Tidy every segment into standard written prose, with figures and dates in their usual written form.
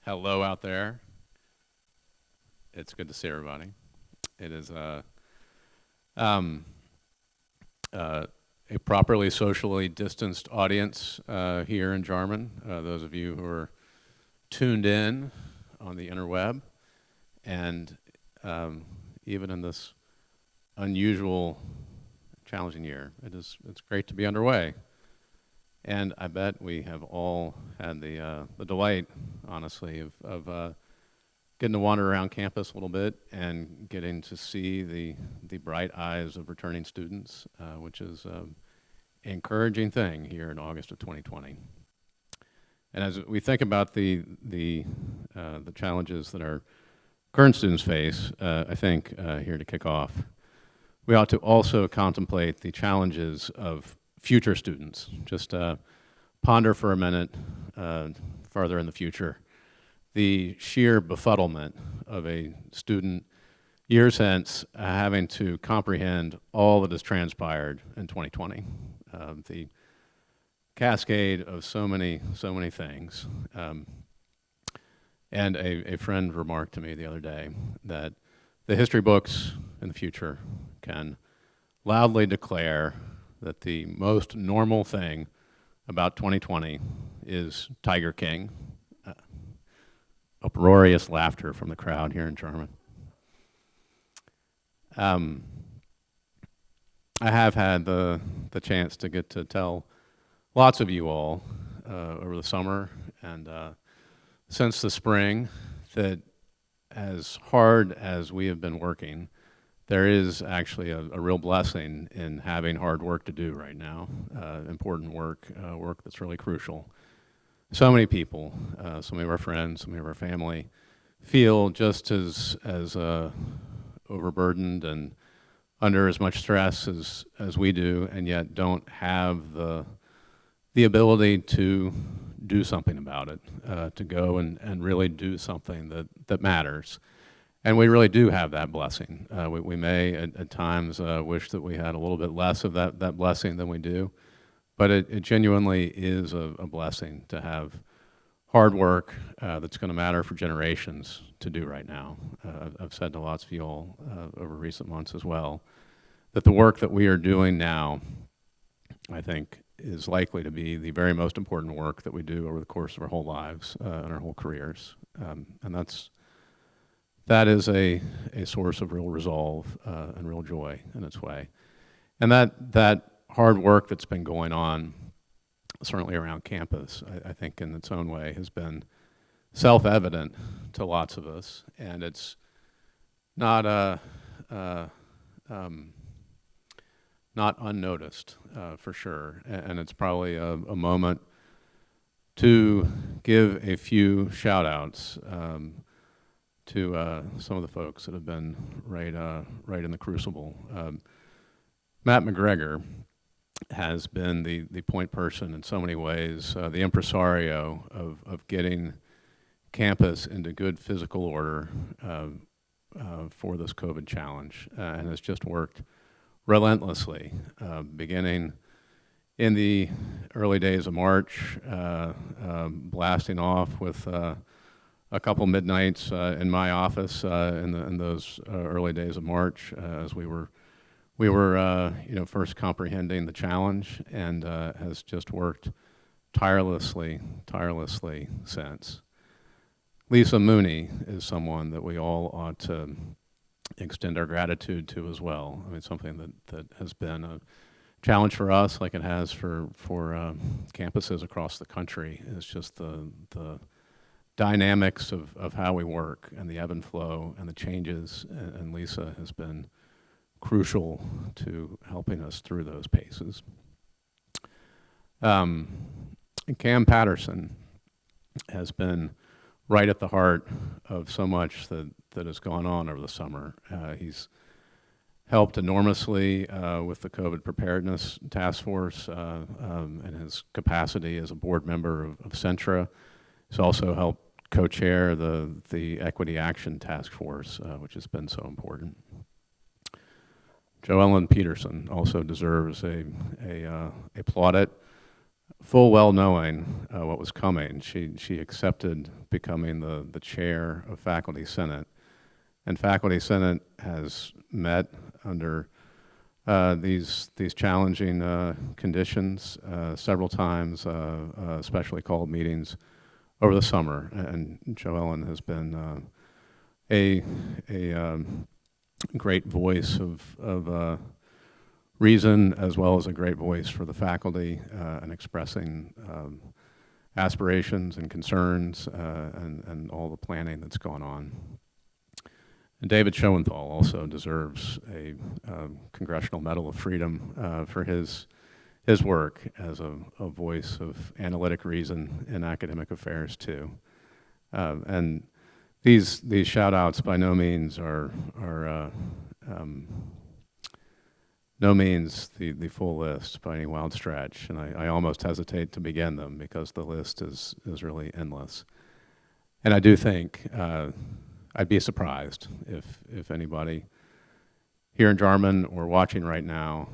Hello out there. It's good to see everybody. It is um, a properly socially distanced audience here in Jarman. Those of you who are tuned in on the interweb, and even in this unusual, challenging year, it's great to be underway. And I bet we have all had the delight, honestly, of getting to wander around campus a little bit and getting to see the bright eyes of returning students, which is an encouraging thing here in August of 2020. And as we think about the challenges that our current students face, I think here to kick off, we ought to also contemplate the challenges of future students. Just ponder for a minute farther in the future the sheer befuddlement of a student years hence having to comprehend all that has transpired in 2020. The cascade of so many things. And a friend remarked to me the other day that the history books in the future can loudly declare that the most normal thing about 2020 is Tiger King. Uproarious laughter from the crowd here in Jarman. I have had the chance to get to tell lots of you all over the summer and since the spring that as hard as we have been working, there is actually a real blessing in having hard work to do right now, important work, work that's really crucial. So many people, so many of our friends, so many of our family, feel just as overburdened and under as much stress as we do, and yet don't have the ability to do something about it, to go and really do something that matters. And we really do have that blessing. We may at times wish that we had a little bit less of that blessing than we do. But it genuinely is a blessing to have hard work that's going to matter for generations to do right now. I've said to lots of you all over recent months as well, that the work that we are doing now, I think, is likely to be the very most important work that we do over the course of our whole lives and our whole careers. And that is a source of real resolve and real joy in its way. And that hard work that's been going on, certainly around campus, I think in its own way has been self-evident to lots of us, and it's not not unnoticed for sure. And it's probably a moment to give a few shout-outs to some of the folks that have been right in the crucible. Matt McGregor has been the point person in so many ways, the impresario of getting campus into good physical order for this COVID challenge, and has just worked relentlessly, beginning in the early days of March, blasting off with a couple midnights in my office in those early days of March as we were first comprehending the challenge, and has just worked tirelessly since. Lisa Mooney is someone that we all ought to extend our gratitude to as well. I mean, something that has been a challenge for us, like it has for campuses across the country, is just the dynamics of how we work and the ebb and flow and the changes, and Lisa has been crucial to helping us through those paces. Cam Patterson has been right at the heart of so much that has gone on over the summer. He's helped enormously with the COVID preparedness task force and his capacity as a board member of Centra. He's also helped co-chair the Equity Action Task Force, which has been so important. Joellen Peterson also deserves a plaudit full well knowing what was coming, she accepted becoming the chair of Faculty Senate. And Faculty Senate has met under these challenging conditions several times, especially called meetings over the summer. And Joellen has been a great voice of reason, as well as a great voice for the faculty and expressing aspirations and concerns and all the planning that's gone on. And David Schoenthal also deserves a Congressional Medal of Freedom for his work as a voice of analytic reason in academic affairs too. And these shout outs by no means are no means the full list by any wild stretch, and I almost hesitate to begin them because the list is really endless. And I do think I'd be surprised if anybody here in Jarman or watching right now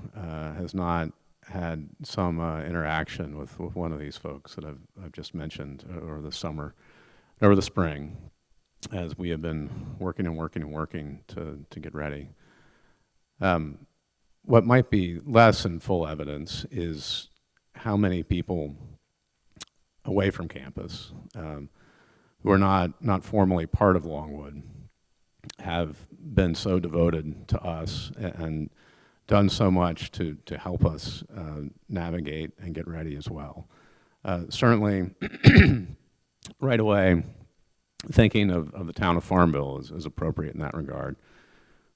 has not had some interaction with one of these folks that I've just mentioned over the summer, over the spring, as we have been working and working and working to get ready. What might be less in full evidence is how many people away from campus who are not formally part of Longwood have been so devoted to us and done so much to help us navigate and get ready as well. Certainly, right away, thinking of the town of Farmville is appropriate in that regard.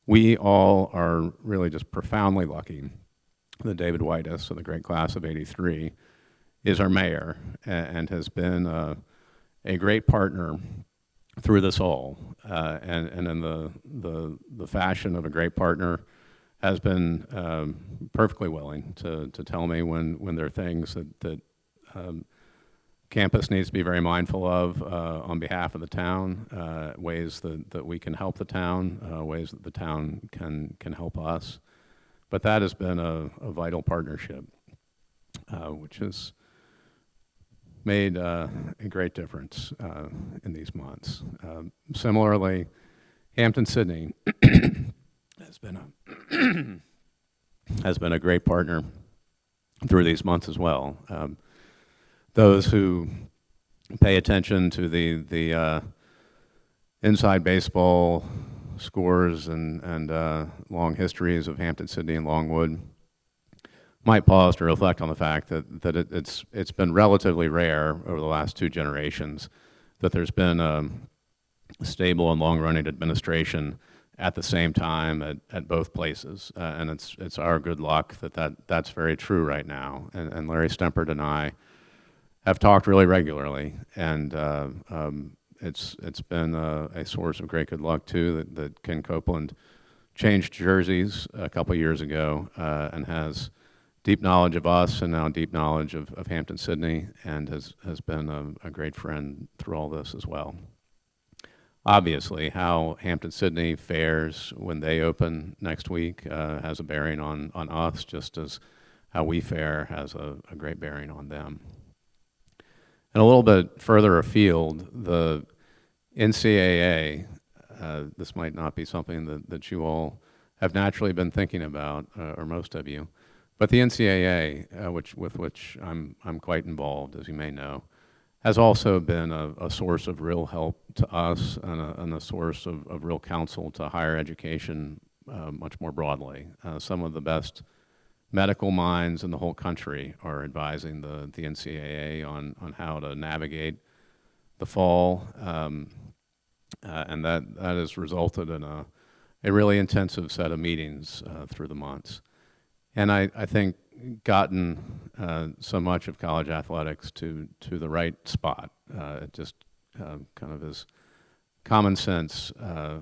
We all are really just profoundly lucky that David Whitus of the great class of '83 is our mayor and has been a great partner through this all, and in the fashion of a great partner, has been perfectly willing to tell me when there are things that campus needs to be very mindful of on behalf of the town, ways that we can help the town, ways that the town can help us. But that has been a vital partnership, which has made a great difference in these months. Similarly, Hampton-Sydney has been a great partner through these months as well. Those who pay attention to the inside baseball scores and long histories of Hampton-Sydney and Longwood might pause to reflect on the fact that it's been relatively rare over the last two generations that there's been a stable and long-running administration at the same time at both places, and it's our good luck that's very true right now. And Larry Stempert and I have talked really regularly, and it's been a source of great good luck too that Ken Copeland changed jerseys a couple years ago and has deep knowledge of us and now deep knowledge of Hampton-Sydney, and has been a great friend through all this as well. Obviously, how Hampton-Sydney fares when they open next week has a bearing on us, just as how we fare has a great bearing on them. And a little bit further afield, the NCAA, this might not be something that you all have naturally been thinking about, or most of you, but the NCAA, with which I'm quite involved, as you may know, has also been a source of real help to us and a source of real counsel to higher education much more broadly. Some of the best medical minds in the whole country are advising the NCAA on how to navigate the fall, and that has resulted in a really intensive set of meetings through the months. And I think gotten so much of college athletics to the right spot. It just kind of is common sense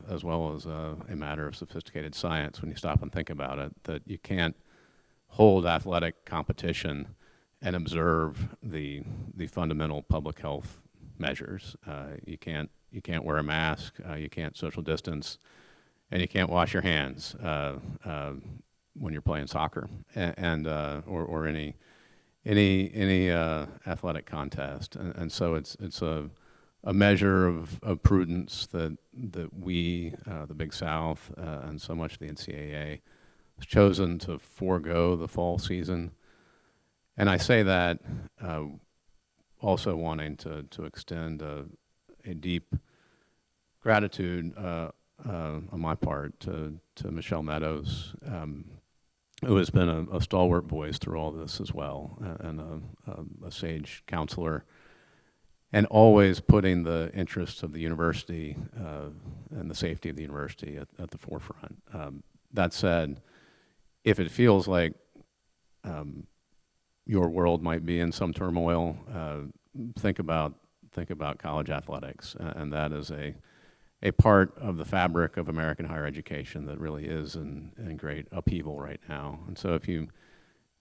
as well as a matter of sophisticated science when you stop and think about it, that you can't hold athletic competition and observe the fundamental public health measures. You can't wear a mask, you can't social distance, and you can't wash your hands when you're playing soccer or any any athletic contest, and so it's a measure of prudence that we, the Big South, and so much of the NCAA has chosen to forego the fall season. And I say that also wanting to extend a deep gratitude on my part to Michelle Meadows, who has been a stalwart voice through all this as well, and a sage counselor, and always putting the interests of the university and the safety of the university at the forefront. That said, if it feels like your world might be in some turmoil, think about college athletics, and that is a part of the fabric of American higher education that really is in great upheaval right now. And so if you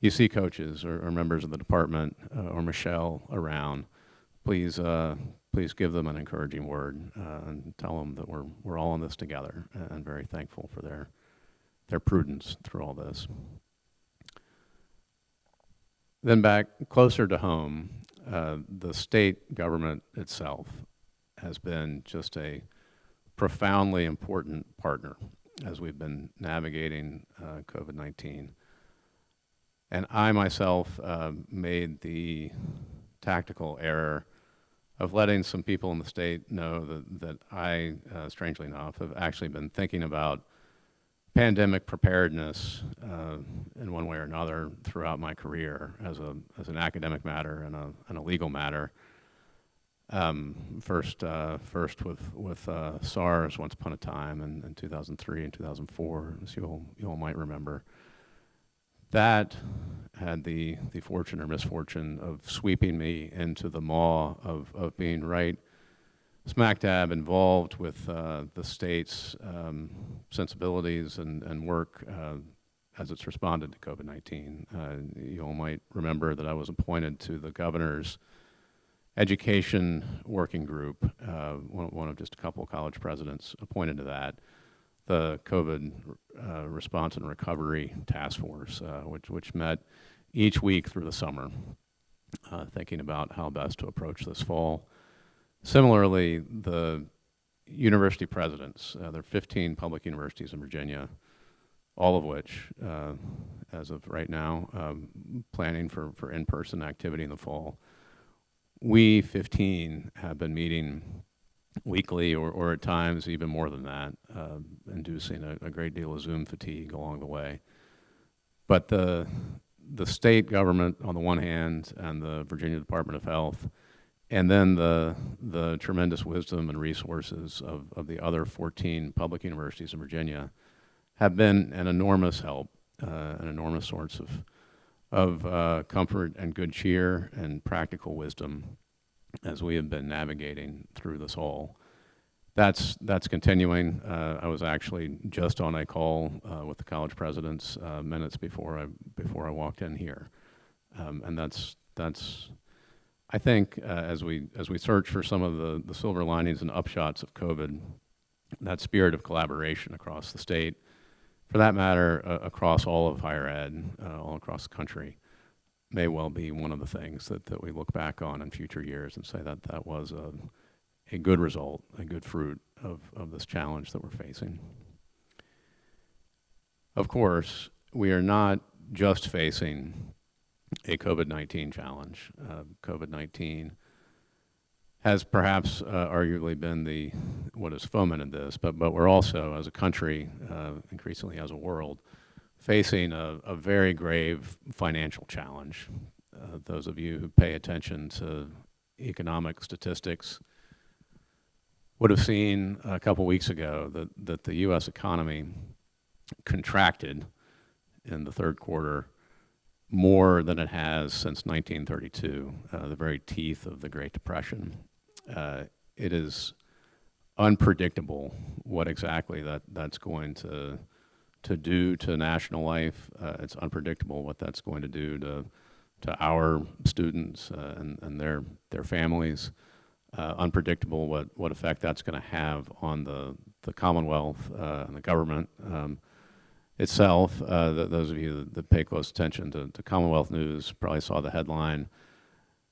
see coaches or members of the department or Michelle around, please give them an encouraging word and tell them that we're all in this together, and very thankful for their prudence through all this. Then back closer to home, the state government itself has been just a profoundly important partner as we've been navigating COVID-19. And I myself made the tactical error of letting some people in the state know that I, strangely enough, have actually been thinking about pandemic preparedness in one way or another throughout my career as an academic matter and a legal matter. First with SARS once upon a time in 2003 and 2004, as you all might remember. That had the fortune or misfortune of sweeping me into the maw of being right smack dab involved with the state's sensibilities and work as it's responded to COVID-19. You all might remember that I was appointed to the governor's education working group, one of just a couple of college presidents appointed to that, the COVID response and recovery task force, which met each week through the summer, thinking about how best to approach this fall. Similarly, the university presidents, there are 15 public universities in Virginia, all of which, as of right now, planning for in-person activity in the fall. We 15 have been meeting weekly or at times even more than that, inducing a great deal of Zoom fatigue along the way. But the state government on the one hand and the Virginia Department of Health, and then the tremendous wisdom and resources of the other 14 public universities in Virginia have been an enormous help, an enormous source of comfort and good cheer and practical wisdom as we have been navigating through this all. That's continuing. I was actually just on a call with the college presidents minutes before I walked in here, and that's I think as we search for some of the silver linings and upshots of COVID, that spirit of collaboration across the state, for that matter, across all of higher ed, all across the country, may well be one of the things that we look back on in future years and say that was a good result, a good fruit of this challenge that we're facing. Of course, we are not just facing a COVID-19 challenge. COVID-19 has perhaps arguably been what has fomented this, but we're also, as a country, increasingly as a world, facing a very grave financial challenge. Those of you who pay attention to economic statistics would have seen a couple weeks ago that the U.S. economy contracted in the third quarter more than it has since 1932, the very teeth of the Great Depression. It is unpredictable what exactly that's going to do to national life. It's unpredictable what that's going to do to our students and their families. Unpredictable what effect that's going to have on the Commonwealth and the government. itself, those of you that pay close attention to Commonwealth news probably saw the headline.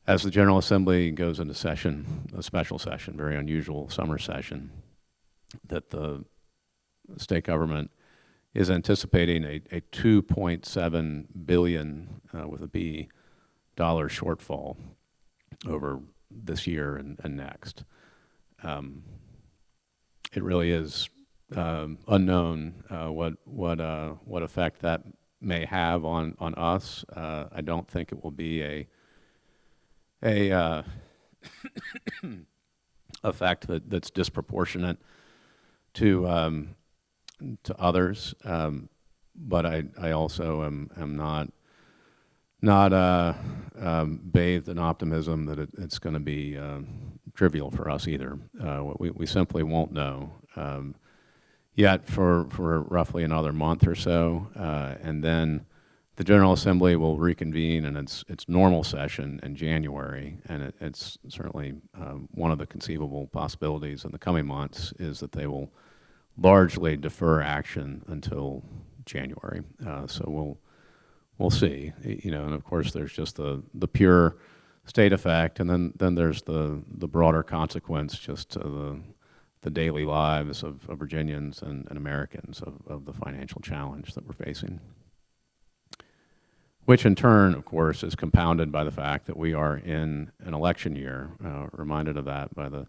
As the General Assembly goes into session, a special session, very unusual summer session, that the state government is anticipating a 2.7 billion with a B dollar shortfall over this year and next. It really is unknown what effect that may have on us. I don't think it will be a effect that's disproportionate to others, but I also am not bathed in optimism that it's going to be trivial for us either. We simply won't know yet for roughly another month or so, and then the General Assembly will reconvene in its normal session in January, and it's certainly one of the conceivable possibilities in the coming months is that they will largely defer action until January. So we'll see, and of course there's just the pure state effect, and then there's the broader consequence just to the daily lives of Virginians and Americans of the financial challenge that we're facing, which in turn, of course, is compounded by the fact that we are in an election year, reminded of that by the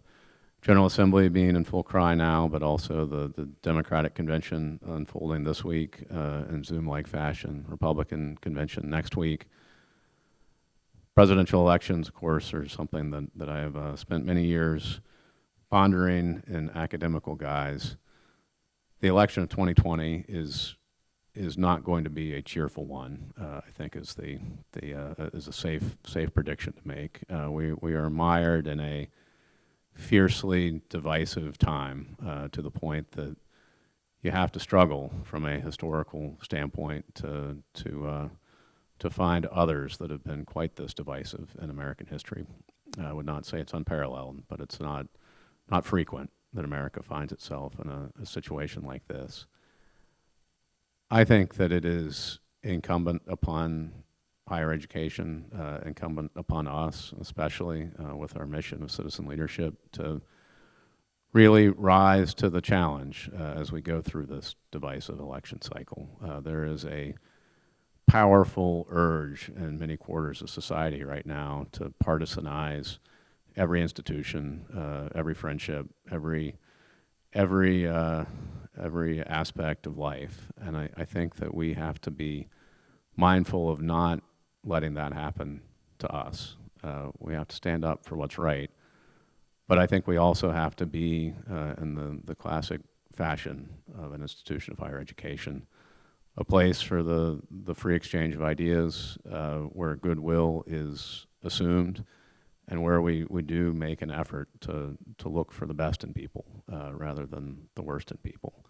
General Assembly being in full cry now, but also the Democratic convention unfolding this week in Zoom-like fashion, Republican convention next week. Presidential elections, of course, are something that I have spent many years pondering in academical guise. The election of 2020 is not going to be a cheerful one. I think is a safe prediction to make. We are mired in a fiercely divisive time to the point that you have to struggle from a historical standpoint to find others that have been quite this divisive in American history. I would not say it's unparalleled, but it's not frequent that America finds itself in a situation like this. I think that it is incumbent upon higher education, incumbent upon us, especially with our mission of citizen leadership, to really rise to the challenge as we go through this divisive election cycle. There is a powerful urge in many quarters of society right now to partisanize every institution, every friendship, every aspect of life, and I think that we have to be mindful of not letting that happen to us. We have to stand up for what's right, but I think we also have to be in the classic fashion of an institution of higher education, a place for the free exchange of ideas, where goodwill is assumed, and where we do make an effort to look for the best in people rather than the worst in people.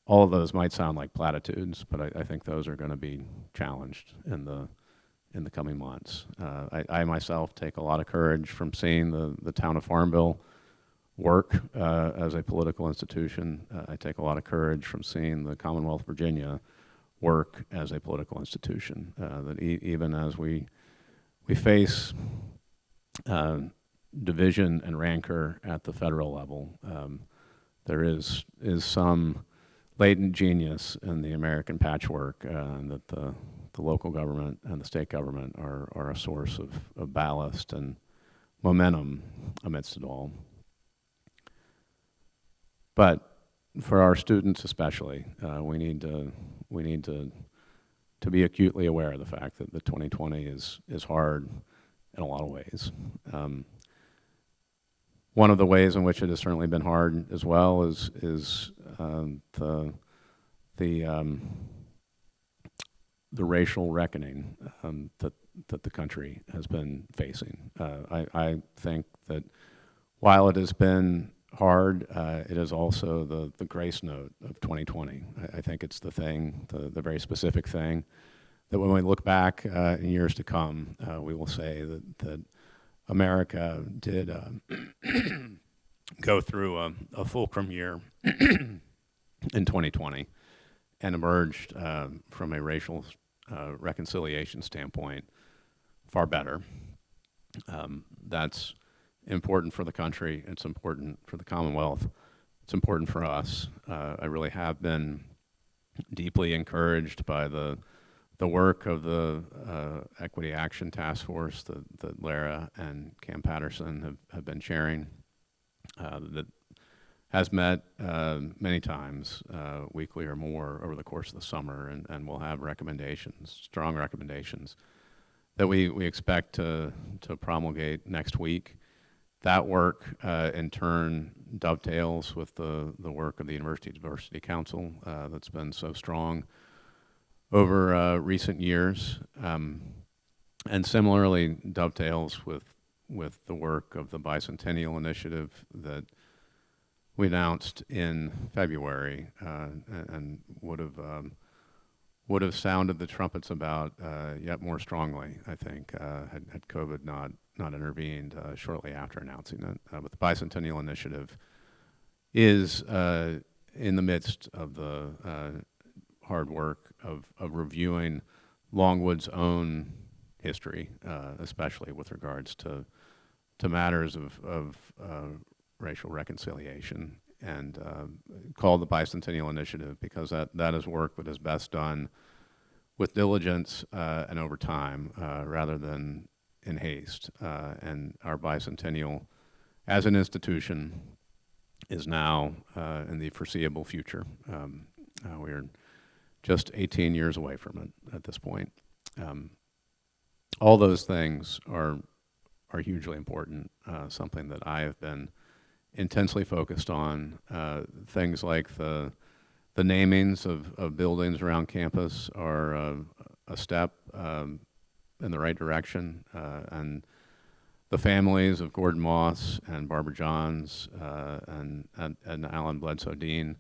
All of those might sound like platitudes, but I think those are going to be challenged in the coming months. I myself take a lot of courage from seeing the town of Farmville work as a political institution. I take a lot of courage from seeing the Commonwealth of Virginia work as a political institution. That even as we face division and rancor at the federal level, there is some latent genius in the American patchwork, and that the local government and the state government are a source of ballast and momentum amidst it all. But for our students especially, we need to be acutely aware of the fact that the 2020 is hard in a lot of ways. One of the ways in which it has certainly been hard as well is the racial reckoning that the country has been facing. I think that while it has been hard, it is also the grace note of 2020. I think it's the very specific thing that when we look back in years to come, we will say that America did go through a fulcrum year in 2020, and emerged from a racial reconciliation standpoint far better. That's important for the country. It's important for the Commonwealth. It's important for us. I really have been deeply encouraged by the work of the Equity Action Task Force that Lara and Cam Patterson have been chairing, that has met many times, weekly or more, over the course of the summer, and will have recommendations, strong recommendations, that we expect to promulgate next week. That work, in turn, dovetails with the work of the University Diversity Council that's been so strong over recent years, and similarly dovetails with the work of the Bicentennial Initiative that we announced in February, and would have sounded the trumpets about yet more strongly, I think, had COVID not intervened shortly after announcing it. But the Bicentennial Initiative is in the midst of the hard work of reviewing Longwood's own history, especially with regards to matters of racial reconciliation, and called the Bicentennial Initiative because that is work that is best done with diligence and over time, rather than in haste. And our bicentennial, as an institution, is now in the foreseeable future. We are just 18 years away from it at this point. All those things are hugely important, something that I have been intensely focused on. Things like the namings of buildings around campus are a step in the right direction, and the families of Gordon Moss and Barbara Johns and Alan Bledsoe Dean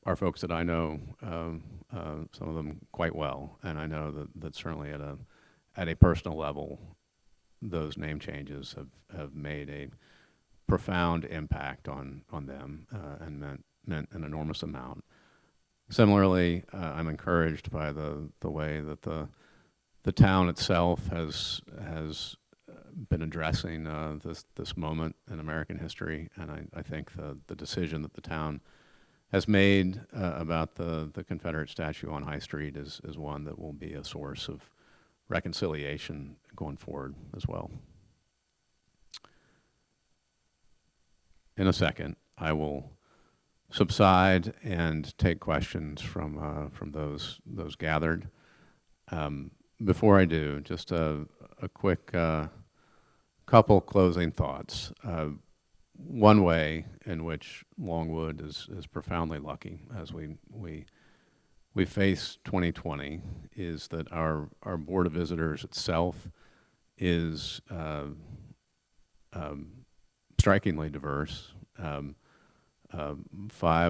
are folks that I know, some of them quite well, and I know that certainly at a personal level, those name changes have made a profound impact on them, and meant an enormous amount. Similarly, I'm encouraged by the way that the town itself has been addressing this moment in American history, and I think the decision that the town has made about the Confederate statue on High Street is one that will be a source of reconciliation going forward as well. In a second, I will subside and take questions from those gathered. Before I do, just a quick couple closing thoughts. One way in which Longwood is profoundly lucky as we face 2020 is that our Board of Visitors itself is strikingly diverse. 5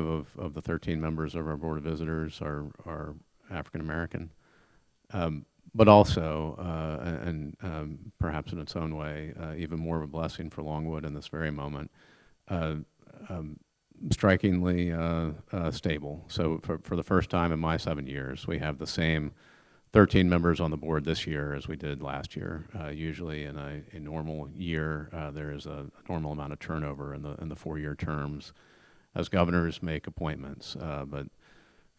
of the 13 members of our Board of Visitors are African American, but also, and perhaps in its own way, even more of a blessing for Longwood in this very moment, strikingly stable. So for the first time in my 7 years, we have the same 13 members on the board this year as we did last year. Usually in a normal year, there is a normal amount of turnover in the 4-year terms as governors make appointments. But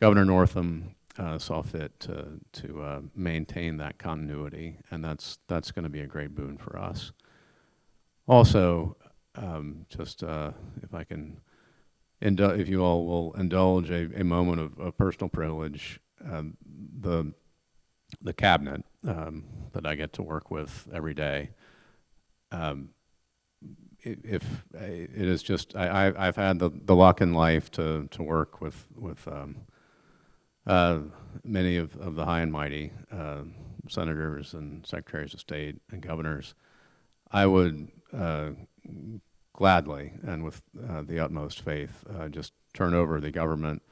Governor Northam saw fit to maintain that continuity, and that's going to be a great boon for us. Also, just if I can, if you all will indulge a moment of personal privilege, the cabinet that I get to work with every day, if it is just, I've had the luck in life to work with many of the high and mighty senators and secretaries of state and governors. I would gladly and with the utmost faith just turn over the government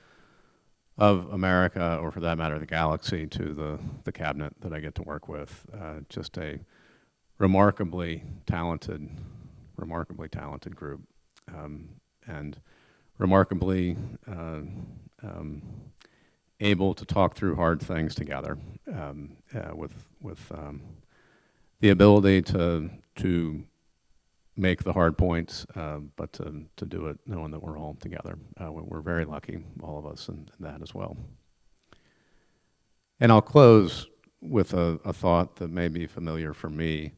of America, or for that matter, the galaxy, to the cabinet that I get to work with. Just a remarkably talented group, and remarkably able to talk through hard things together, with the ability to make the hard points, but to do it knowing that we're all together. We're very lucky, all of us, in that as well. And I'll close with a thought that may be familiar for me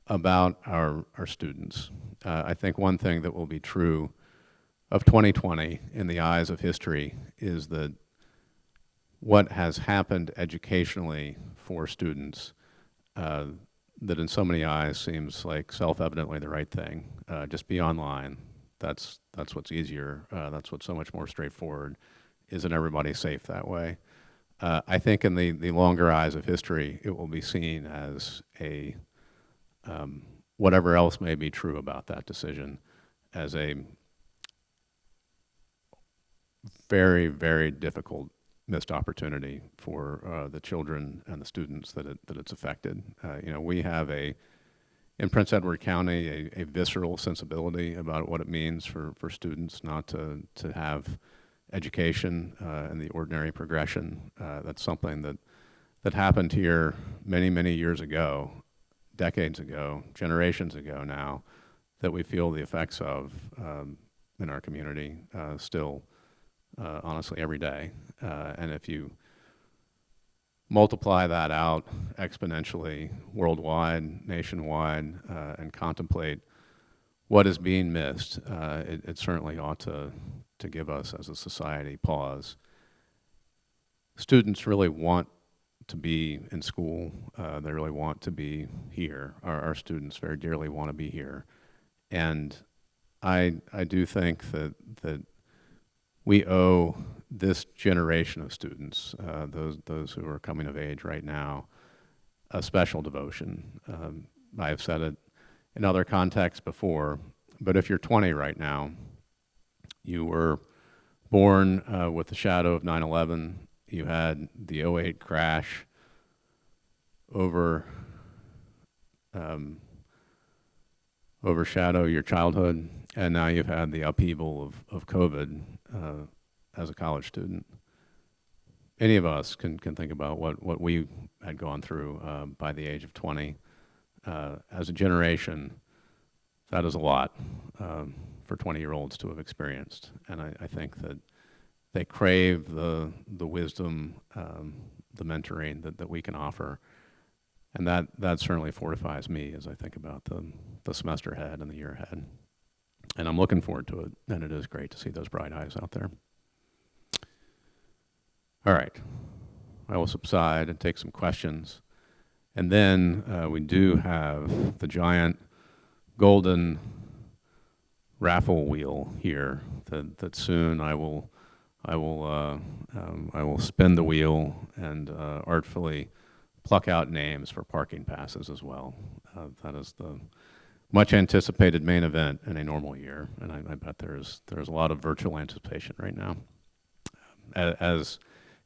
about our students. I think one thing that will be true of 2020 in the eyes of history is that what has happened educationally for students, that in so many eyes seems like self-evidently the right thing. Just be online. That's what's easier. That's what's so much more straightforward. Isn't everybody safe that way? I think in the longer eyes of history, it will be seen as a, whatever else may be true about that decision, as a very, very difficult missed opportunity for the children and the students that it's affected. You know, we have in Prince Edward County, a visceral sensibility about what it means for students not to have education and the ordinary progression. That's something that happened here many, many years ago, decades ago, generations ago now, that we feel the effects of in our community still, honestly, every day. And if you multiply that out exponentially, worldwide, nationwide, and contemplate what is being missed, it certainly ought to give us as a society pause. Students really want to be in school. They really want to be here. Our students very dearly want to be here. And I do think that we owe this generation of students, those who are coming of age right now, a special devotion. I've said it in other contexts before, but if you're 20 right now, you were born with the shadow of 9/11, you had the '08 crash overshadow your childhood, and now you've had the upheaval of COVID as a college student. Any of us can think about what we had gone through by the age of 20. As a generation, that is a lot for 20-year-olds to have experienced. And I think that they crave the wisdom, the mentoring that we can offer. And that certainly fortifies me as I think about the semester ahead and the year ahead. And I'm looking forward to it, and it is great to see those bright eyes out there. All right, I will subside and take some questions. And then we do have the giant golden raffle wheel here that soon I will spin the wheel and artfully pluck out names for parking passes as well. That is the much anticipated main event in a normal year, and I bet there's a lot of virtual anticipation right now. As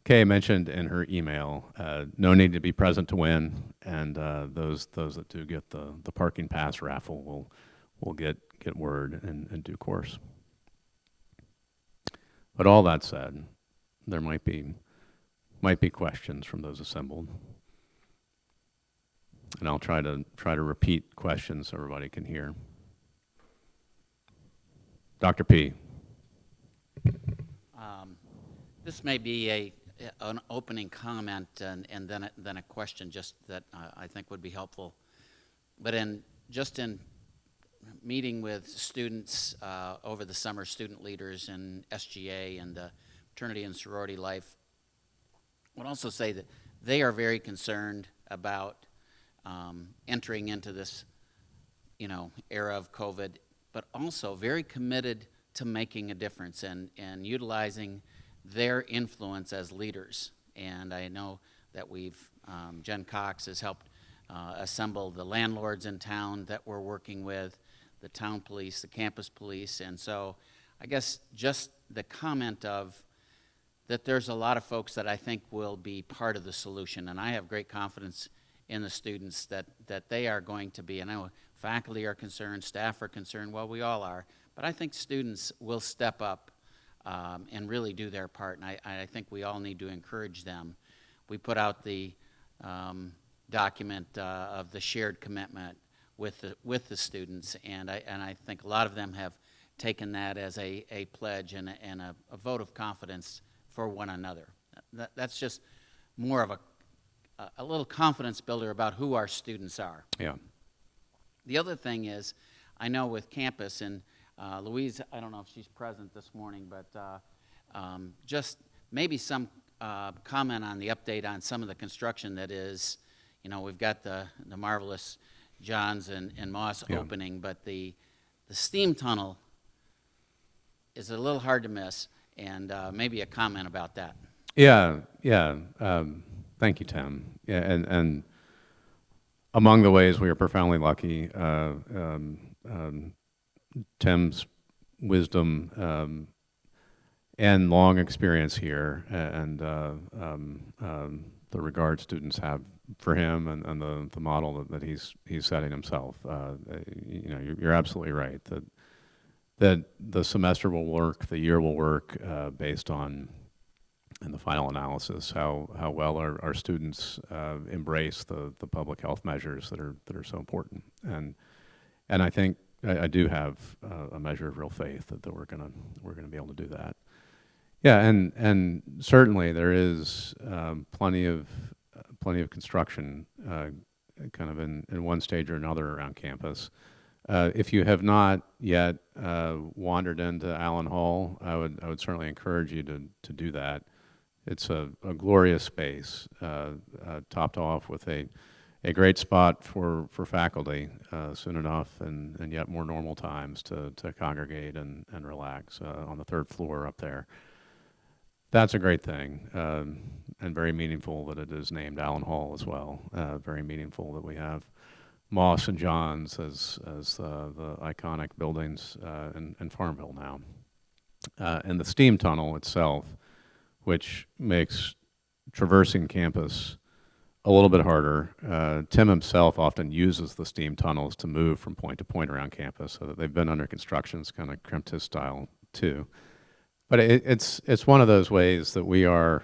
Kay mentioned in her email, no need to be present to win, and those that do get the parking pass raffle will get word in due course. But all that said, there might be questions from those assembled, and I'll try to repeat questions so everybody can hear. Dr. P. This may be an opening comment and then a question just that I think would be helpful. But in meeting with students over the summer, student leaders in SGA and the fraternity and sorority life, I would also say that they are very concerned about entering into this, era of COVID, but also very committed to making a difference and utilizing their influence as leaders. And I know that Jen Cox has helped assemble the landlords in town that we're working with, the town police, the campus police. And so I guess just the comment of that there's a lot of folks that I think will be part of the solution. And I have great confidence in the students that they are going to be. And I know faculty are concerned, staff are concerned, well, we all are. But I think students will step up and really do their part. And I think we all need to encourage them. We put out the document of the shared commitment with the students, and I think a lot of them have taken that as a pledge and a vote of confidence for one another. That's just more of a little confidence builder about who our students are. Yeah. The other thing is, I know with campus, and Louise, I don't know if she's present this morning, but just maybe some comment on the update on some of the construction that is, we've got the marvelous Johns and Moss opening, but the steam tunnel is a little hard to miss, and maybe a comment about that. Yeah. Thank you, Tim. Yeah, and among the ways we are profoundly lucky, Tim's wisdom and long experience here, and the regard students have for him, and the model that he's setting himself. You're absolutely right that the semester will work, the year will work based on, in the final analysis, how well our students embrace the public health measures that are so important. And I think I do have a measure of real faith that we're gonna be able to do that. Yeah, and certainly there is plenty of construction kind of in one stage or another around campus. If you have not yet wandered into Allen Hall, I would certainly encourage you to do that. It's a glorious space, topped off with a great spot for faculty soon enough, and yet more normal times to congregate and relax on the third floor up there. That's a great thing, and very meaningful that it is named Allen Hall as well. Very meaningful that we have Moss and Johns as the iconic buildings in Farmville now. And the steam tunnel itself, which makes traversing campus a little bit harder. Tim himself often uses the steam tunnels to move from point to point around campus, so that they've been under construction. It's kind of crimped his style too. But it's one of those ways that we are,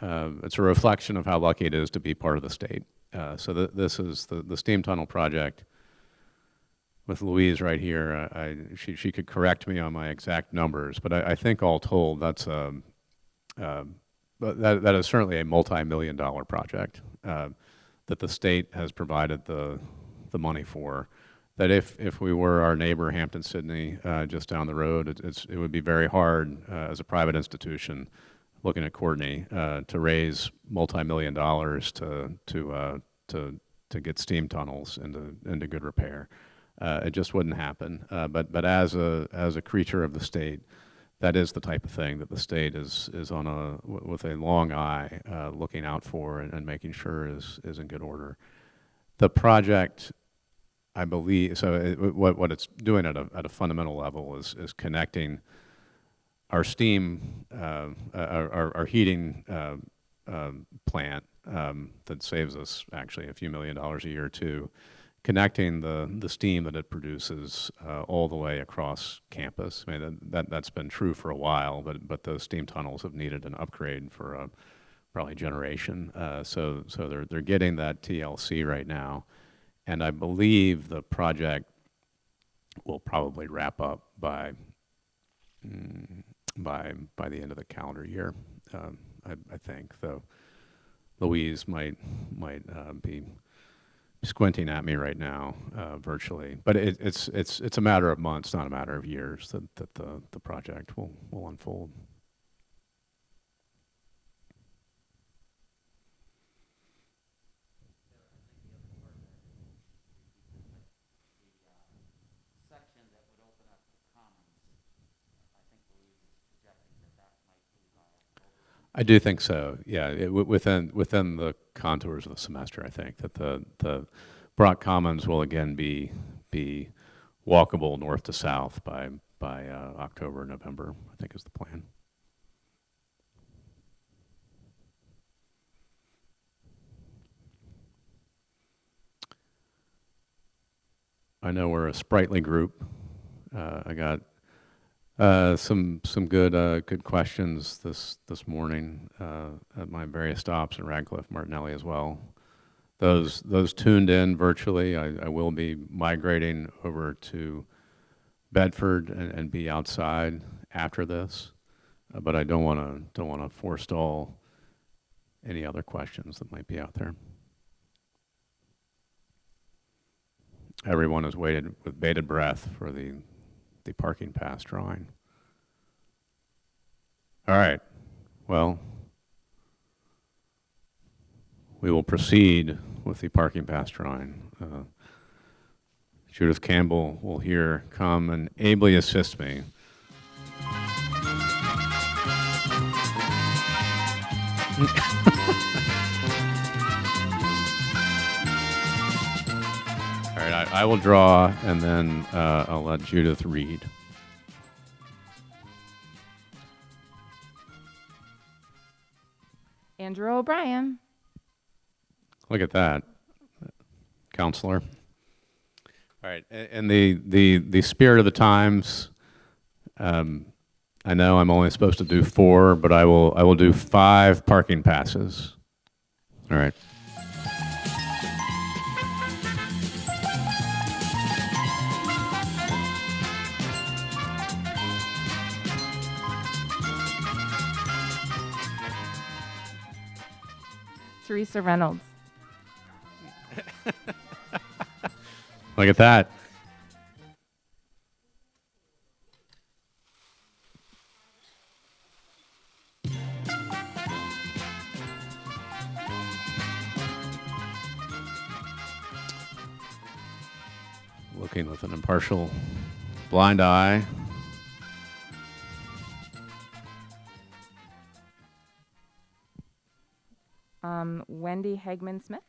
it's a reflection of how lucky it is to be part of the state. So this is the steam tunnel project with Louise right here. She could correct me on my exact numbers, but I think all told, that's that is certainly a multi-million-dollar project that the state has provided the money for. That if we were our neighbor Hampton-Sydney just down the road, it would be very hard as a private institution looking at Courtney to raise multi-million dollars to get steam tunnels into good repair. It just wouldn't happen. But as a creature of the state, that is the type of thing that the state is with a long eye looking out for and making sure is in good order. The project, I believe, so what it's doing at a fundamental level is connecting our steam, our heating plant that saves us actually a few $1,000,000 a year too, connecting the steam that it produces all the way across campus. I mean, that's been true for a while, but those steam tunnels have needed an upgrade for probably a generation. So they're getting that TLC right now. And I believe the project will probably wrap up by the end of the calendar year. I think, though Louise might be squinting at me right now virtually, but it's a matter of months, not a matter of years, that the project will unfold. I do think so. Yeah, within the contours of the semester, I think that the Brock Commons will again be walkable north to south by October, November, I think is the plan. I know we're a sprightly group. I got Some good questions this morning at my various stops in Radcliffe, Martinelli as well. Those tuned in virtually, I will be migrating over to Bedford and be outside after this, but I don't want to forestall any other questions that might be out there. Everyone has waited with bated breath for the parking pass drawing. All right, well, we will proceed with the parking pass drawing. Judith Campbell will here come and ably assist me. All right, I will draw, and then I'll let Judith read. Andrew O'Brien. Look at that, counselor. All right, and the spirit of the times, I know I'm only supposed to do 4, but I will do 5 parking passes. All right. Teresa Reynolds. Look at that. Looking with an impartial blind eye. Wendy Hegman Smith.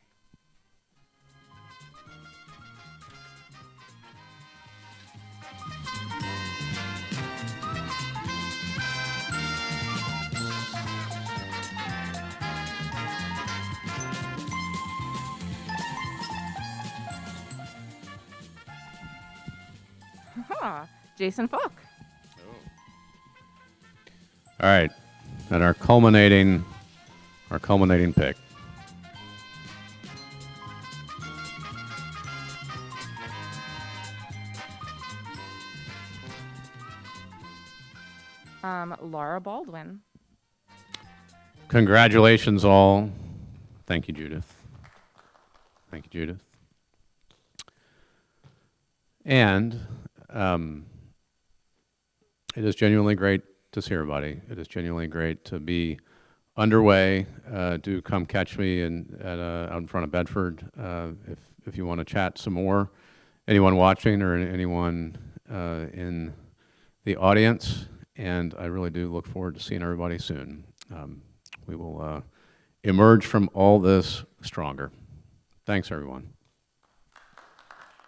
Jason Falk. All right, and our culminating pick. Laura Baldwin. Congratulations all. Thank you, Judith. Thank you, Judith. And it is genuinely great to see everybody. It is genuinely great to be underway. Do come catch me out in front of Bedford if you want to chat some more. Anyone watching or anyone in the audience, and I really do look forward to seeing everybody soon. We will emerge from all this stronger. Thanks, everyone.